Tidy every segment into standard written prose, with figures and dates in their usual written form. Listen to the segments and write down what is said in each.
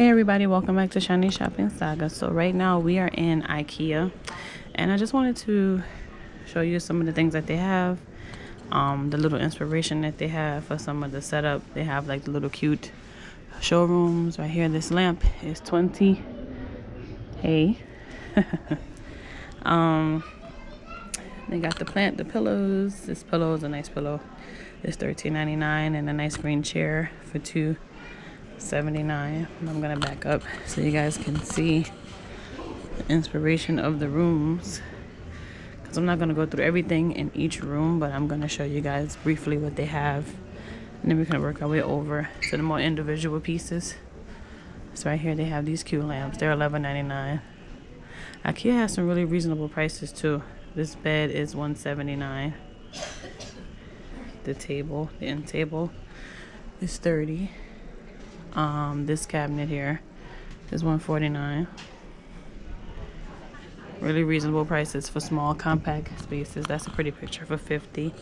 Hey everybody, welcome back to Shiny Shopping Saga. So right now we are in IKEA and I just wanted to show you some of the things that they have, the little inspiration that they have for some of the setup. They have like the little cute showrooms right here. This lamp is 20. Hey. They got the pillows. This pillow is a nice pillow. It's $13.99 and a nice green chair for $2.79. I'm gonna back up so you guys can see the inspiration of the rooms, because I'm not gonna go through everything in each room, but I'm gonna show you guys briefly what they have, and then we're gonna work our way over to the more individual pieces. So right here they have these cute lamps. They're $11.99. IKEA has some really reasonable prices too. This bed is $179. The end table is $30. This cabinet here is $149. Really reasonable prices for small compact spaces. That's a pretty picture for $50.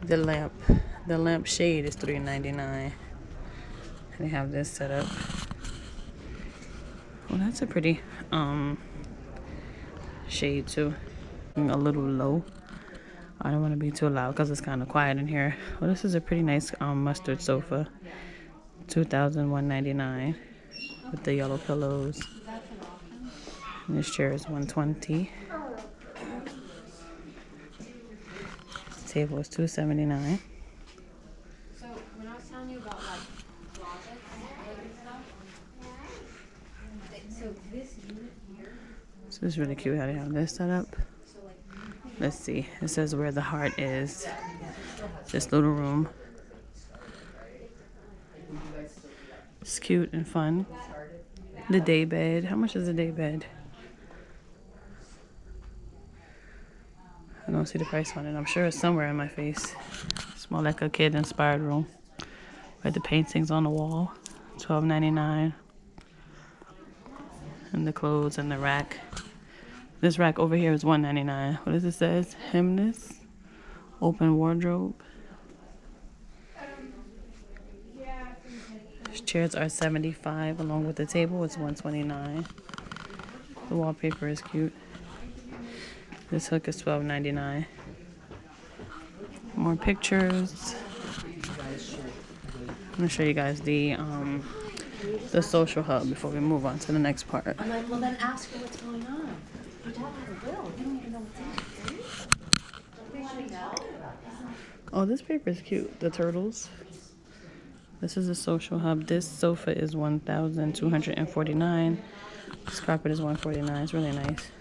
The lamp shade is $3.99. They have this set up. Well, that's a pretty shade too. A little low. I don't want to be too loud because it's kind of quiet in here. Well, this is a pretty nice mustard sofa. $2,199 with the yellow pillows. And this chair is $120. This table is $279. So when I was telling you about like closets and stuff, so this unit here. So it's really cute how they have this set up. Let's see. It says where the heart is. This little room. It's cute and fun. The day bed. How much is the day bed? I don't see the price on it. I'm sure it's somewhere in my face. It's more like a kid-inspired room. With the paintings on the wall. $12.99. And the clothes and the rack. This rack over here is $1.99. What does it say? Hymnus. Open wardrobe. These chairs are $75 along with the table. It's $129. The wallpaper is cute. This hook is $12.99. More pictures. I'm gonna show you guys the social hub before we move on to the next part. I'm like, well then ask her what's going on. You don't have a will. You don't even know what's in it. Oh, this paper is cute. The turtles. This is a social hub. This sofa is $1,249. This carpet is $149. It's really nice.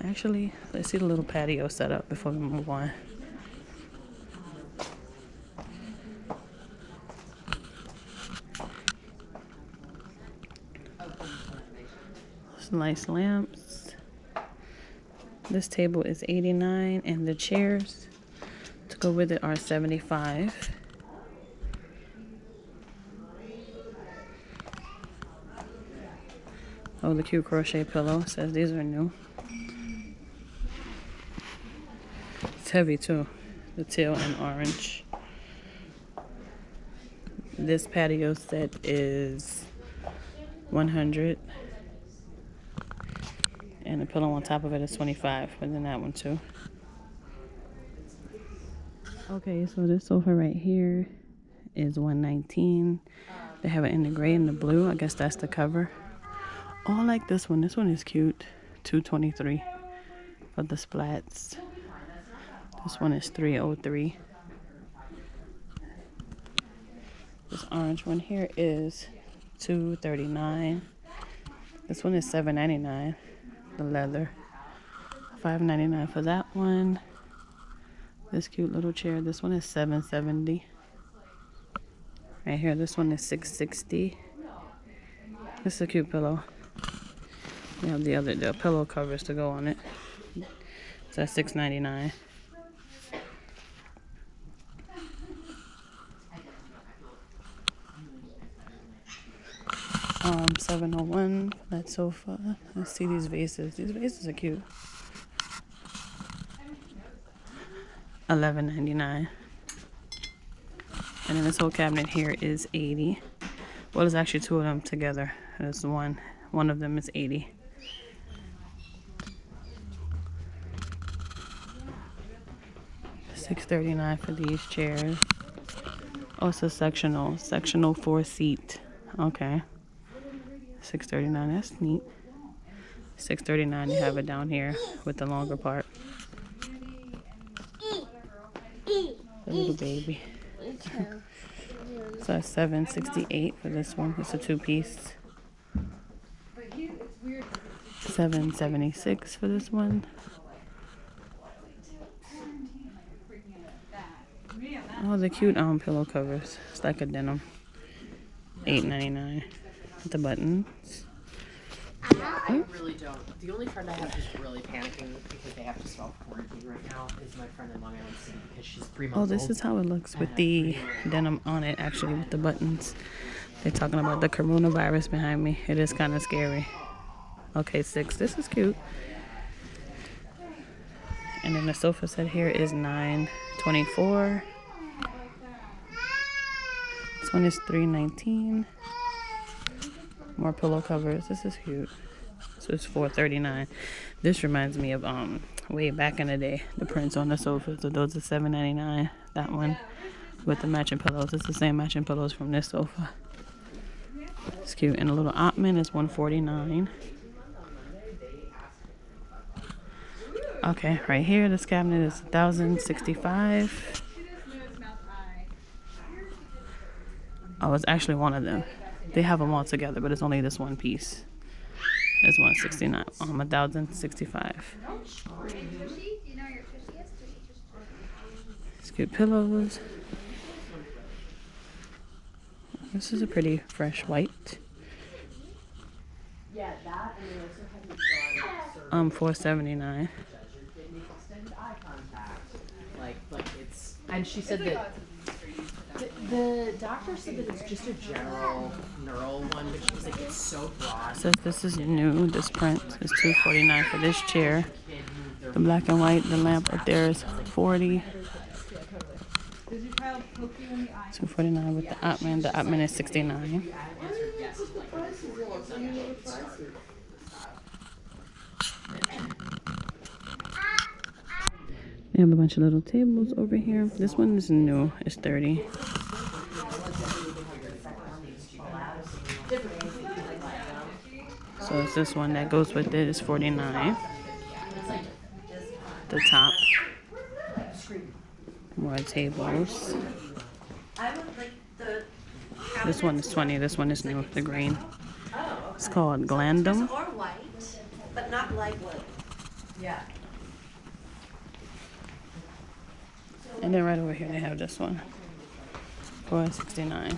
Actually, let's see the little patio setup before we move on. Some nice lamps. This table is $89, and the chairs to go with it are $75. Oh, the cute crochet pillow. It says these are new. It's heavy too. The teal and orange. This patio set is $100. And the pillow on top of it is $25. But then that one too. Okay, so this sofa right here is $119. They have it in the gray and the blue. I guess that's the cover. Oh, I like this one. This one is cute. $223 for the splats. This one is $303. This orange one here is $239. This one is $7.99. The leather. $5.99 for that one. This cute little chair. This one is $770. Right here, this one is $660. This is a cute pillow. We have the pillow covers to go on it. It's at $6.99. $701 that sofa. Let's see these vases. These vases are cute. $11.99. And then this whole cabinet here is 80. Well, there's actually two of them together. There's one. One of them is 80. $639 for these chairs. Oh, it's a sectional 4-seat. Okay. $639. That's neat. $639. You have it down here with the longer part. The little baby. So that's $768 for this one. It's a 2-piece. $776 for this one. Oh, the cute pillow covers. It's like a denim. $8.99 with the buttons. I really don't. The only friend I have who's really panicking because they have to self-quarantine right now is my friend in Long Island City because she's 3 months old. Oh, this is how it looks with the denim on it, actually, with the buttons. They're talking about the coronavirus behind me. It is kind of scary. Okay, 6. This is cute. And then the sofa set here is $924. This one is $319. More pillow covers. This is cute. So it's $439. This reminds me of way back in the day, the prints on the sofa. So those are $7.99. That one with the matching pillows. It's the same matching pillows from this sofa. It's cute. And a little ottoman is $149. Okay, right here, this cabinet is $1,065. Oh, it's actually one of them. They have them all together, but it's only this one piece. It's $169. $1,065. It's cute pillows. This is a pretty fresh white. $479. Like it's, and she said that the doctor said that it's just a general neural one, but she was like, it's so broad. Says this is new. This print is $249 for this chair. The black and white, the lamp up there is $40. $249 with the ottoman. The ottoman is $69. They have a bunch of little tables over here. This one is new. It's $30. So it's this one that goes with it is $49. The top. More tables. This one is $20. This one is new. The green. It's called Glandum. Or white, but not light wood. Yeah. And then right over here they have this one for $69.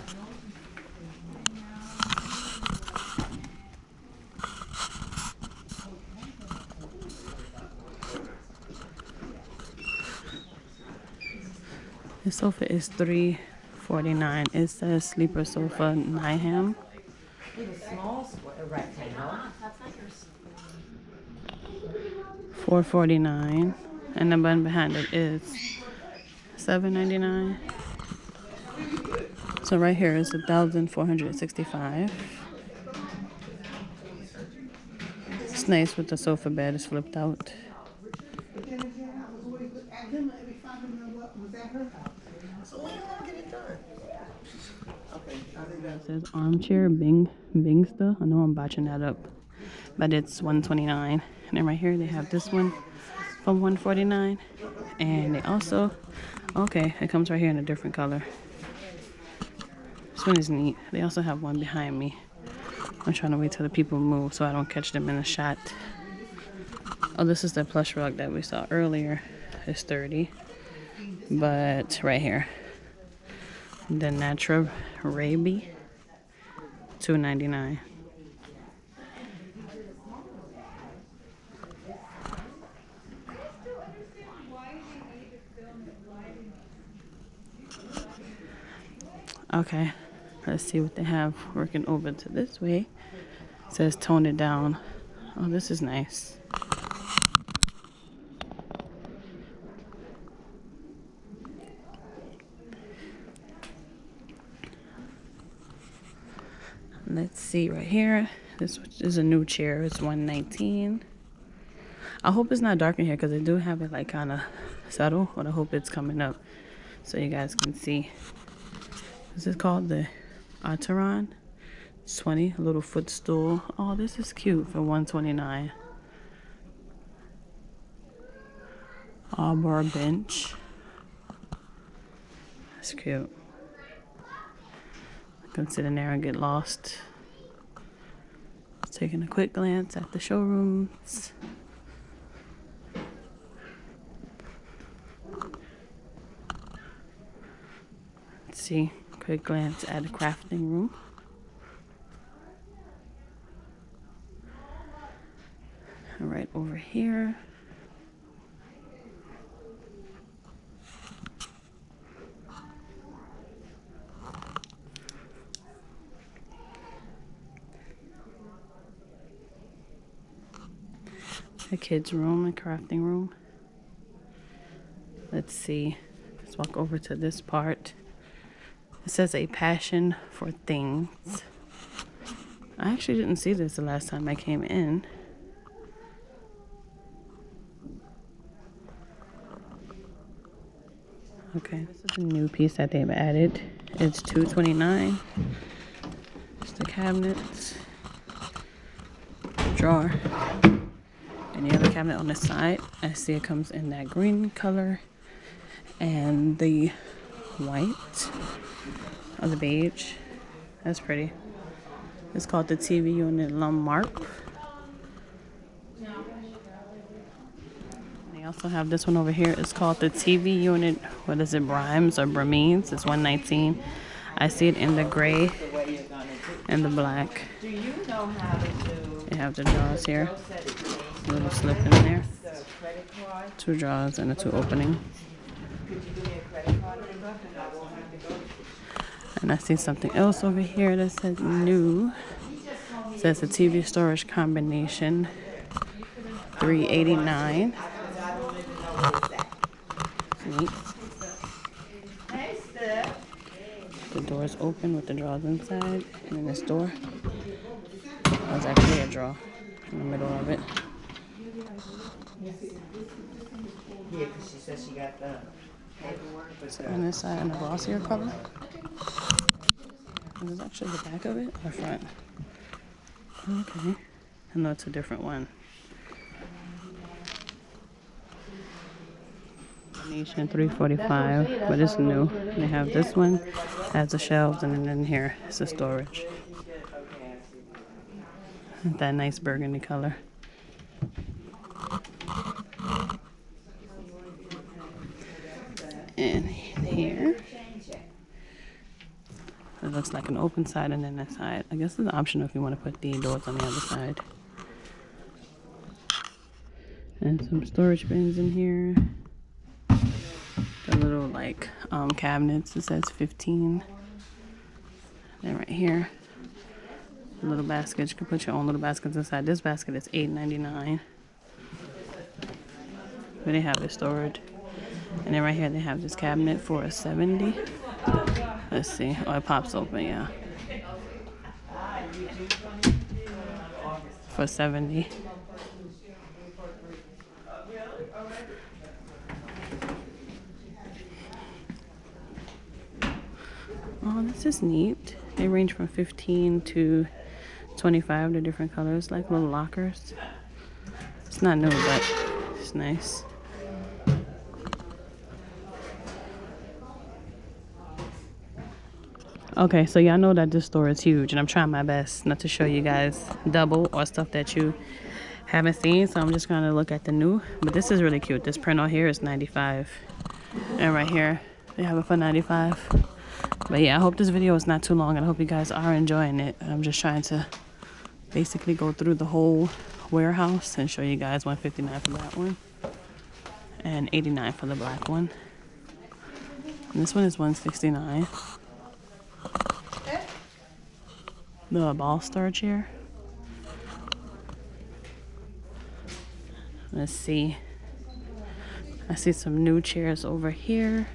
The sofa is $349. It says sleeper sofa Nyham. $449. And the button behind it is $7.99. So right here is $1,465. It's nice with the sofa bed. It's flipped out. It says armchair Bingsta. I know I'm botching that up, but it's $129. And then right here they have this one for $149. And they also, okay, it comes right here in a different color. This one is neat. They also have one behind me. I'm trying to wait till the people move so I don't catch them in a shot. Oh, this is the plush rug that we saw earlier. It's $30. But right here, the Natural Raby, $2.99. Okay, let's see what they have working over to this way. It says tone it down. Oh, this is nice. Let's see right here. This is a new chair. It's $119. I hope it's not dark in here because they do have it like kind of subtle, but I hope it's coming up so you guys can see. This is called the Arteron. It's 20, a little footstool. Oh, this is cute for $129. Arbor bench. That's cute. I can sit in there and get lost. Taking a quick glance at the showrooms. Let's see, quick glance at the crafting room. And right over here. A kid's room, a crafting room. Let's see. Let's walk over to this part. It says a passion for things. I actually didn't see this the last time I came in. Okay, this is a new piece that they've added. It's $229. It's the cabinets, drawer. And the other cabinet on the side, I see it comes in that green color and the white or the beige. That's pretty. It's called the TV unit Lummarp. They also have this one over here. It's called the TV unit, what is it, Brimes or Bramines? It's $119. I see it in the gray and the black. Do you know how to do? They have the drawers here. A little slip in there. The credit card? 2 drawers and a 2 opening. Could you give me a credit card number and I won't have to go? And I see something else over here that says new. It says a TV storage combination, $389. Neat. The door's open with the drawers inside, and then this door. There's actually a drawer in the middle of it. Yeah, because she said she got the paperwork. So on this side, and a glossier cover. This is actually the back of it or front. Okay. I know it's a different one. Nation $345, but it's new. They have this one has the shelves, and then in here it's the storage. That nice burgundy color. And here it looks like an open side, and then that side. I guess it's optional if you want to put the doors on the other side. And some storage bins in here. The little like cabinets. It says 15. Then right here, little baskets. You can put your own little baskets inside. This basket is $8.99. But they have it stored. And then right here they have this cabinet for $70. Let's see. Oh, it pops open, yeah. For $70. Oh, this is neat. They range from 15 to 25. They're different colors, like little lockers. It's not new, but it's nice. Okay, so y'all know that this store is huge, and I'm trying my best not to show you guys double or stuff that you haven't seen. So I'm just gonna look at the new. But this is really cute. This print on here is $95, and right here they have it for $95. But yeah, I hope this video is not too long, and I hope you guys are enjoying it. I'm just trying to basically go through the whole warehouse and show you guys. $159 for that one and $89 for the black one. And this one is $169. The ball star chair. Let's see. I see some new chairs over here.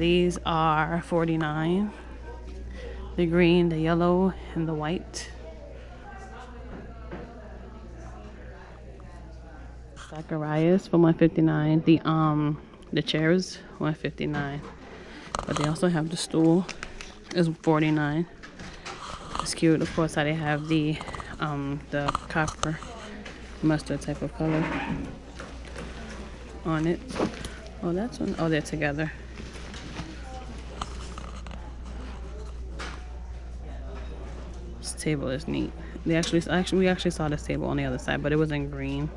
These are $49. The green, the yellow, and the white. Zacharias for $159. The chairs $159. But they also have the stool. It's $49. It's cute. Of course, how they have the copper mustard type of color on it. Oh, that's one. Oh, they're together. This table is neat. We actually saw this table on the other side, but it was in green.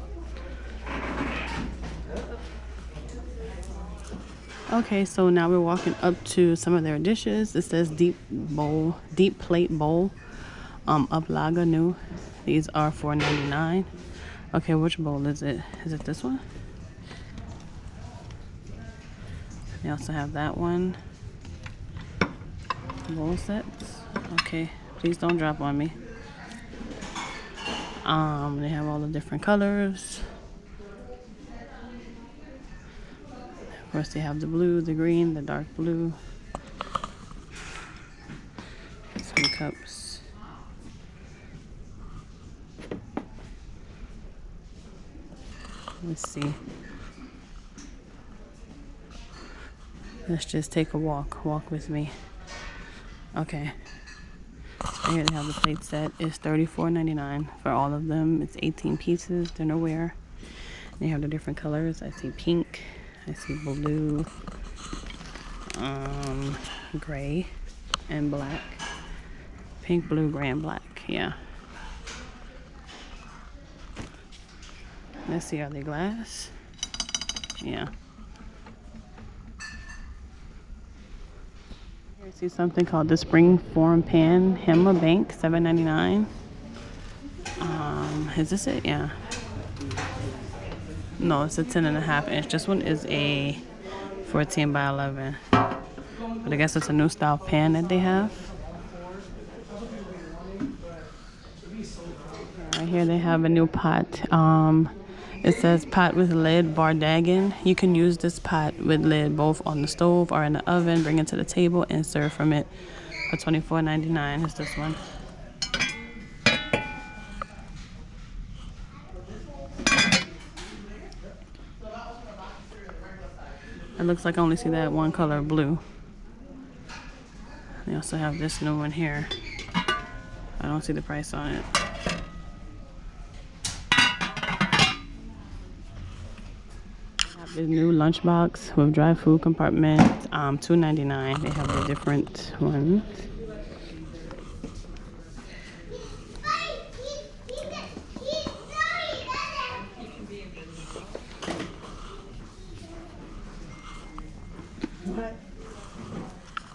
Okay, so now we're walking up to some of their dishes. It says deep plate bowl, Uplaga new. These are $4.99. Okay, which bowl is it? Is it this one? They also have that one. Bowl sets. Okay, please don't drop on me. They have all the different colors. Of course, they have the blue, the green, the dark blue. Some cups. Let's see. Let's just take a walk. Walk with me. Okay. So here they have the plate set. It's $34.99 for all of them. It's 18 pieces. Dinnerware. They have the different colors. I see pink. I see blue, gray, and black. Pink, blue, gray, and black. Yeah. Let's see, are they glass? Yeah. Here I see something called the Springform Pan, Hammer Bank, $7.99. Is this it? Yeah. No, it's a 10.5 inch. This one is a 14 by 11. But I guess it's a new style pan that they have. Right here they have a new pot. It says pot with lid, Bardagan. You can use this pot with lid both on the stove or in the oven. Bring it to the table and serve from it for $24.99. Is this one? It looks like I only see that one color, blue. They also have this new one here. I don't see the price on it. Have this new lunchbox with dry food compartment, $2.99. They have the different ones.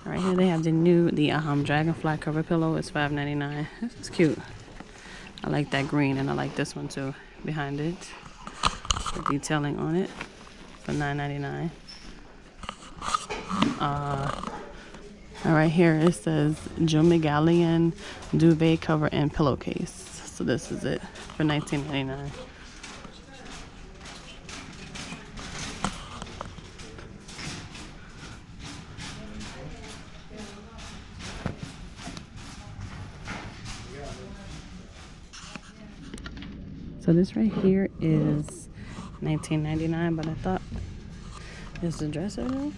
Right here they have the new dragonfly cover pillow. It's $5.99. This is cute. I like that green, and I like this one too behind it. The detailing on it for $9.99. Right here it says Galleon duvet cover and pillowcase. So this is it for $19.99. So this right here is $19.99, but I thought, is the dresser though?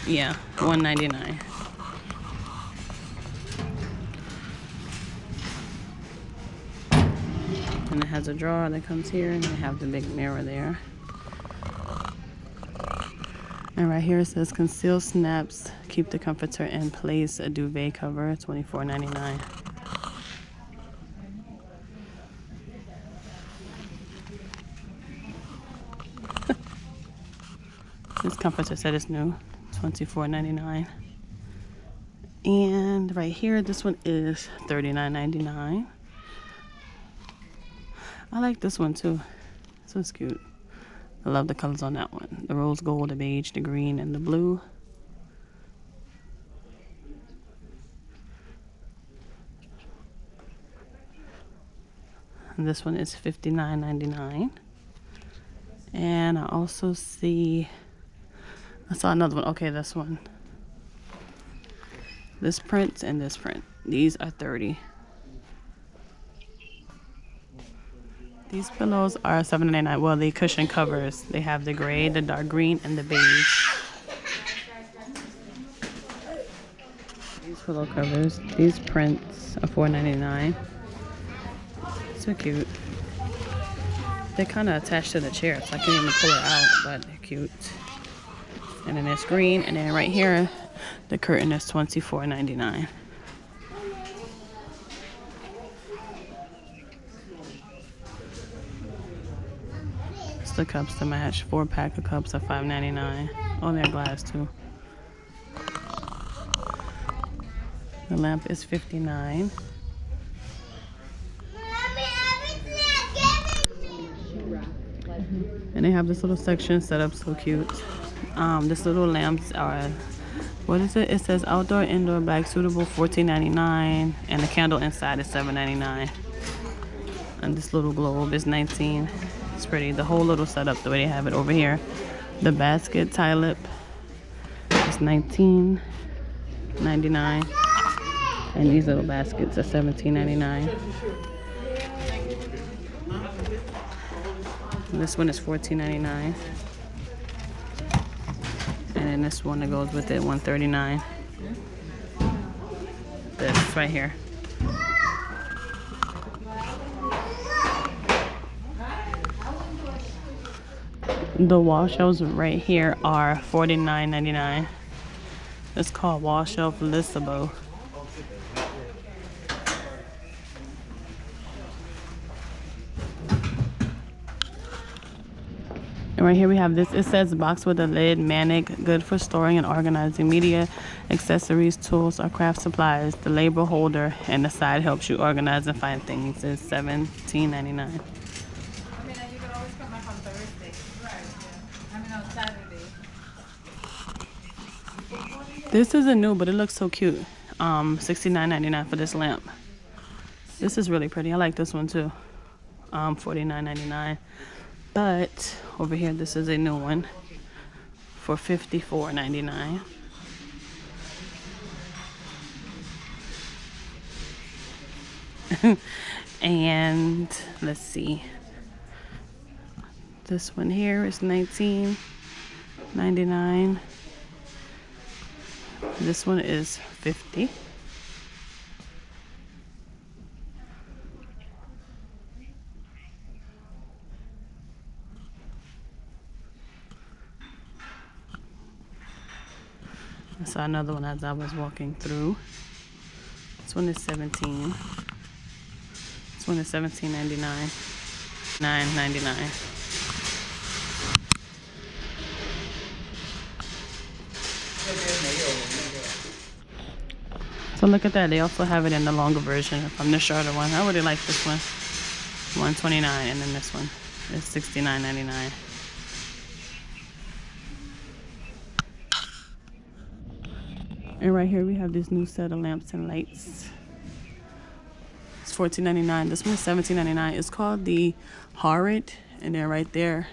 Yeah, $199. And it has a drawer that comes here, and they have the big mirror there. And right here it says conceal snaps, keep the comforter in place, a duvet cover, $24.99. This comforter set is new, $24.99. And right here, this one is $39.99. I like this one too. This one's cute. I love the colors on that one. The rose gold, the beige, the green, and the blue. And this one is $59.99. And I also see I saw another one. Okay, this one. This print and this print. These are $30. These pillows are $7.99. Well, the cushion covers. They have the gray, the dark green, and the beige. These pillow covers. These prints are $4.99. So cute. They're kind of attached to the chair, so I can't even pull it out, but they're cute. And then it's green, and then right here, the curtain is $24.99. It's the cups to match. 4-pack of cups are $5.99. Oh, they're glass too. The lamp is $59. And they have this little section set up so cute. This little lamps are, what is it? It says outdoor, indoor, black, suitable, $14.99, and the candle inside is $7.99. And this little globe is $19. It's pretty. The whole little setup, the way they have it over here. The basket tie lip is $19.99, and these little baskets are $17.99. This one is $14.99. And then this one that goes with it, $139. This right here. The wall shelves right here are $49.99. It's called Wall Shelf Listable. And right here we have this. It says box with a lid, manic, good for storing and organizing media, accessories, tools, or craft supplies. The label holder and the side helps you organize and find things. It's $17.99. I mean, you can always come back on Thursday. Right, yeah. I mean, on Saturday. This isn't new, but it looks so cute. $69.99 for this lamp. This is really pretty. I like this one too. $49.99. But over here, this is a new one for $54.99. And let's see. This one here is $19.99. This one is $50. I saw another one as I was walking through. This one is $17. This one is $17.99. $9.99. So look at that. They also have it in the longer version from the shorter one. I really like this one. $129, and then this one is $69.99. And right here we have this new set of lamps and lights. It's $14.99. This one is $17.99. It's called the Horrid, and they're right there.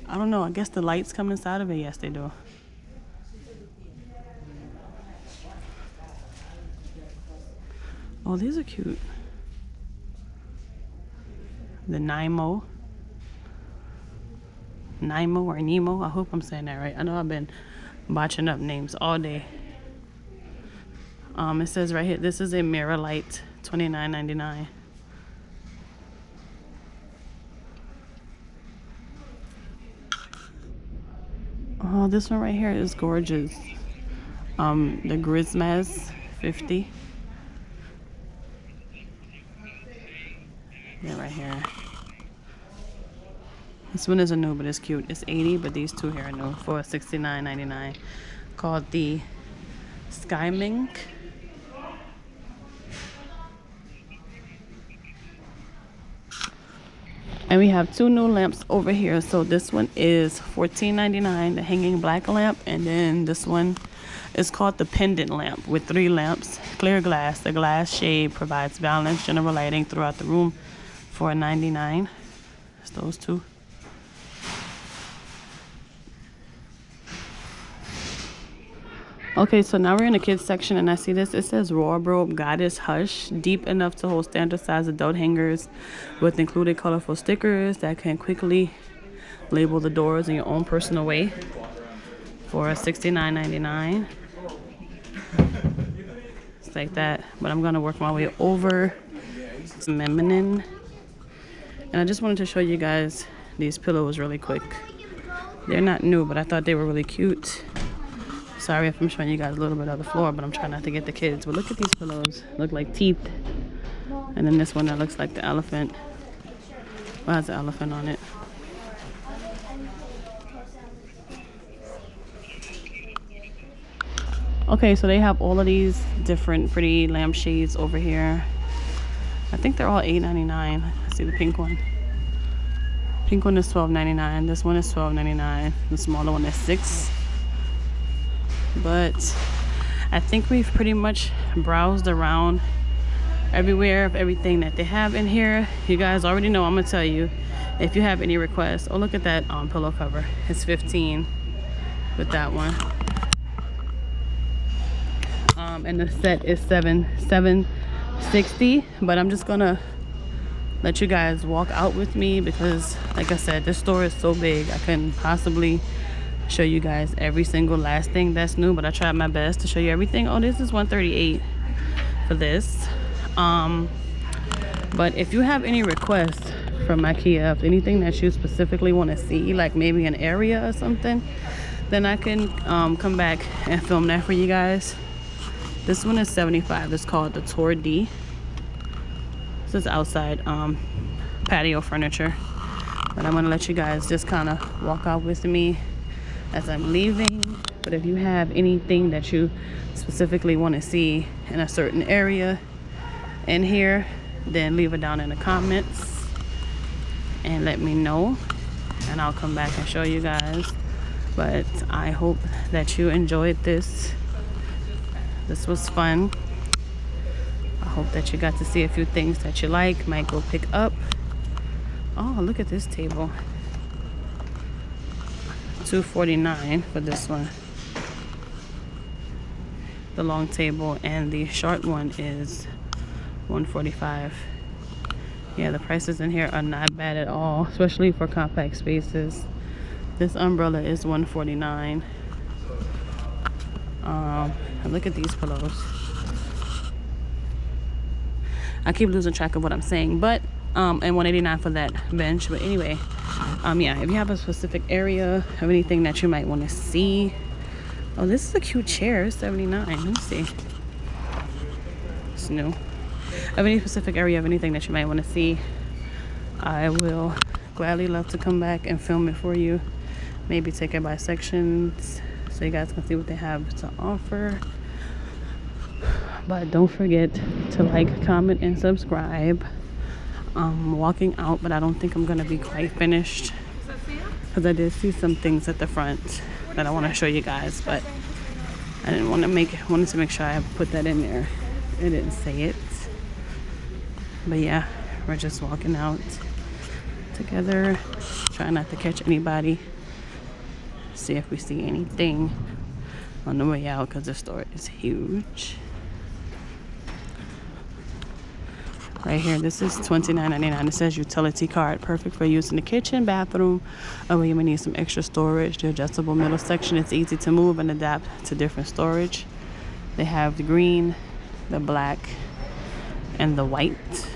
I don't know. I guess the lights come inside of it. Yes, they do. Oh, these are cute. The Nemo or Nemo. I hope I'm saying that right. I know I've been botching up names all day. It says right here, this is a mirror light, $29.99. Oh, this one right here is gorgeous. The Grismas, $50. Yeah, right here. This one isn't new, but it's cute. It's $80, but these two here are new for $69.99. Called the Sky Mink. And we have two new lamps over here. So this one is $14.99, the hanging black lamp. And then this one is called the pendant lamp with 3 lamps. Clear glass. The glass shade provides balanced general lighting throughout the room for $99. It's those two. Okay, so now we're in the kids section and I see this. It says Wardrobe Goddess Hush, deep enough to hold standard size adult hangers with included colorful stickers that can quickly label the doors in your own personal way for $69.99. It's like that, but I'm gonna work my way over. It's feminine. And I just wanted to show you guys these pillows really quick. They're not new, but I thought they were really cute. Sorry if I'm showing you guys a little bit of the floor, but I'm trying not to get the kids. But look at these pillows. Look like teeth. And then this one that looks like the elephant. Well, has an elephant on it. Okay, so they have all of these different pretty lampshades over here. I think they're all $8.99. I see the pink one. Pink one is $12.99. This one is $12.99. The smaller one is $6. But I think we've pretty much browsed around everywhere of everything that they have in here. You guys already know I'm gonna tell you if you have any requests. Oh, look at that pillow cover. It's $15 with that one. And the set is $760. But I'm just gonna let you guys walk out with me because, like I said, this store is so big. I couldn't possibly show you guys every single last thing that's new, but I tried my best to show you everything. Oh, this is $138 for this. But if you have any requests from IKEA, if anything that you specifically want to see, like maybe an area or something, then I can come back and film that for you guys. This one is $75. It's called the Tour D. This is outside patio furniture. But I'm gonna let you guys just kind of walk out with me as I'm leaving. But if you have anything that you specifically want to see in a certain area in here, then leave it down in the comments and let me know, and I'll come back and show you guys. But I hope that you enjoyed this. This was fun. I hope that you got to see a few things that you like, might go pick up. Oh, look at this table. $249 for this one. The long table, and the short one is $145. Yeah, the prices in here are not bad at all, especially for compact spaces. This umbrella is $149. And look at these pillows. I keep losing track of what I'm saying, but and $189 for that bench. But anyway, yeah, if you have a specific area of anything that you might want to see. Oh, this is a cute chair. It's $79. Let me see. It's new. Of any specific area of anything that you might want to see, I will gladly love to come back and film it for you. Maybe take it by sections so you guys can see what they have to offer. But don't forget to like, comment, and subscribe. I'm walking out, but I don't think I'm gonna be quite finished because I did see some things at the front that I want to show you guys, but I didn't want to wanted to make sure I put that in there. It didn't say it, but yeah, we're just walking out together, trying not to catch anybody. See if we see anything on the way out because the store is huge. Right here, this is $29.99. It says utility cart, perfect for use in the kitchen, bathroom, or when you may need some extra storage. The adjustable middle section is easy to move and adapt to different storage. They have the green, the black, and the white.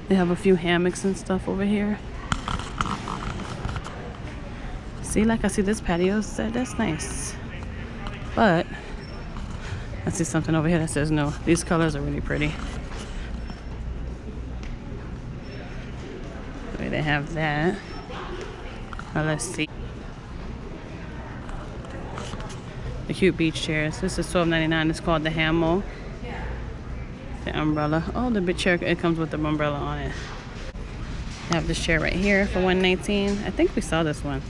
They have a few hammocks and stuff over here. See, like I see this patio set, that's nice. But I see something over here that says no. These colors are really pretty. The way they have that. Now let's see. The cute beach chairs. This is $12.99. It's called the Hammo. The umbrella. Oh, the big chair. It comes with the umbrella on it. I have this chair right here for $119. I think we saw this one.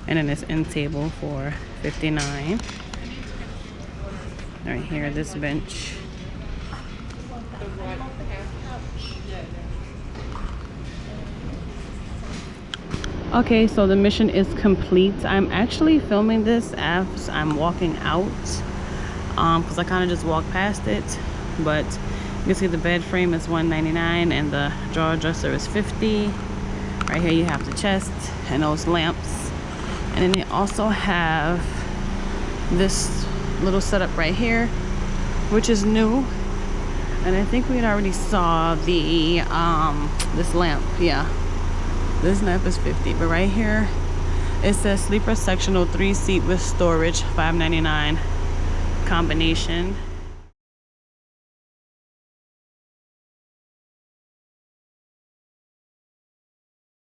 And then this end table for $59. Right here, this bench. Okay, so the mission is complete. I'm actually filming this as I'm walking out, because I kind of just walked past it. But you can see the bed frame is $199 and the drawer dresser is $50. Right here you have the chest and those lamps, and then they also have this little setup right here, which is new. And I think we had already saw the this lamp. Yeah, this lamp is $50, but right here it says sleeper sectional 3-seat with storage, $5.99 combination.